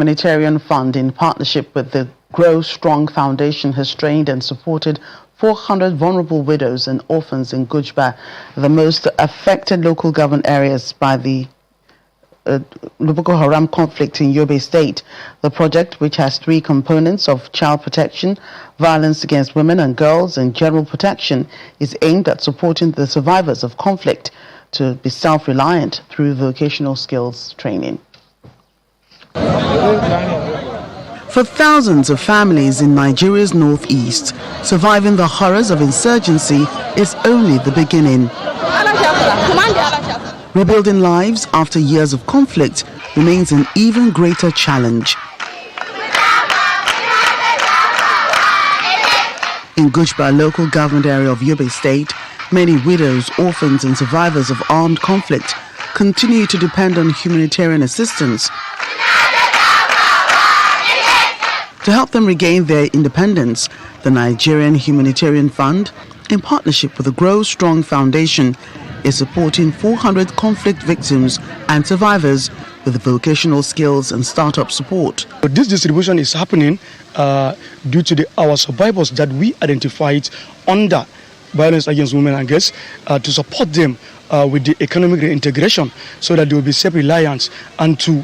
Humanitarian Fund, in partnership with the Grow Strong Foundation, has trained and supported 400 vulnerable widows and orphans in Gujba, the most affected local government areas by the Boko Haram conflict in Yobe State. The project, which has three components of child protection, violence against women and girls, and general protection, is aimed at supporting the survivors of conflict to be self-reliant through vocational skills training. For thousands of families in Nigeria's northeast, surviving the horrors of insurgency is only the beginning. Rebuilding lives after years of conflict remains an even greater challenge. In Gujba, local government area of Yobe State, many widows, orphans and survivors of armed conflict continue to depend on humanitarian assistance. To help them regain their independence, the Nigerian Humanitarian Fund, in partnership with the Grow Strong Foundation, is supporting 400 conflict victims and survivors with vocational skills and startup support. This distribution is happening due to our survivors that we identified under violence against women and girls to support them with the economic reintegration so that they will be self-reliant and to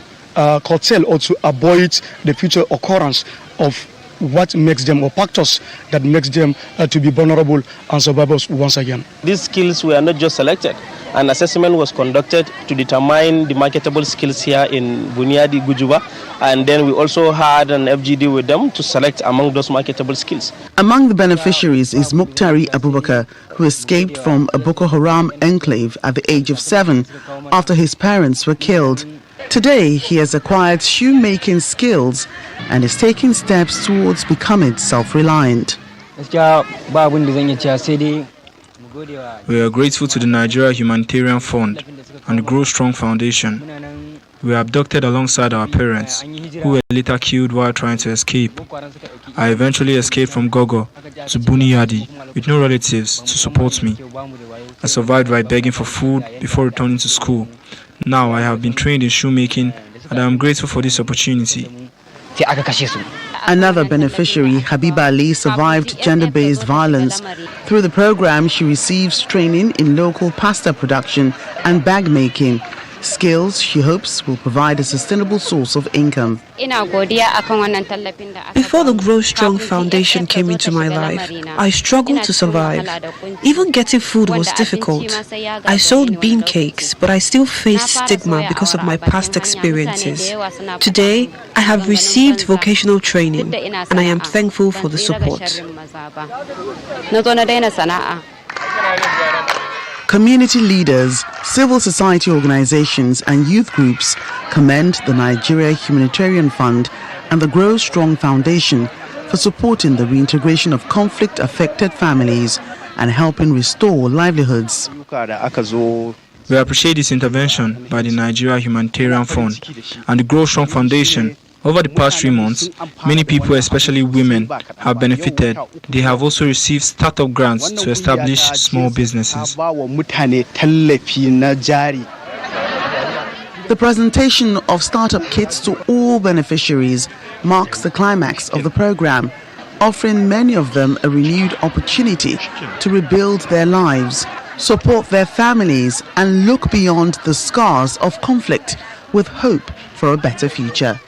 curtail or to avoid the future occurrence of what makes them, or factors that makes them to be vulnerable and survivors once again. These skills were not just selected. An assessment was conducted to determine the marketable skills here in Bunyadi, Gujba, and then we also had an FGD with them to select among those marketable skills. Among the beneficiaries is Muktari Abubakar, who escaped from a Boko Haram enclave at the age of 7 after his parents were killed. Today, he has acquired shoemaking skills and is taking steps towards becoming self-reliant. We are grateful to the Nigeria Humanitarian Fund and the Grow Strong Foundation. We were abducted alongside our parents, who were later killed while trying to escape. I eventually escaped from Gogo to Buniyadi with no relatives to support me. I survived by begging for food before returning to school. Now I have been trained in shoemaking and I am grateful for this opportunity. Another beneficiary, Habiba Ali, survived gender-based violence. Through the program, she receives training in local pasta production and bag making. Skills she hopes will provide a sustainable source of income. Before the Grow Strong Foundation came into my life, I struggled to survive. Even getting food was difficult. I sold bean cakes, but I still faced stigma because of my past experiences. Today, I have received vocational training, and I am thankful for the support. Community leaders, civil society organizations and youth groups commend the Nigeria Humanitarian Fund and the Grow Strong Foundation for supporting the reintegration of conflict-affected families and helping restore livelihoods. We appreciate this intervention by the Nigeria Humanitarian Fund and the Grow Strong Foundation. Over the past 3 months, many people, especially women, have benefited. They have also received startup grants to establish small businesses. The presentation of startup kits to all beneficiaries marks the climax of the program, offering many of them a renewed opportunity to rebuild their lives, support their families, and look beyond the scars of conflict with hope for a better future.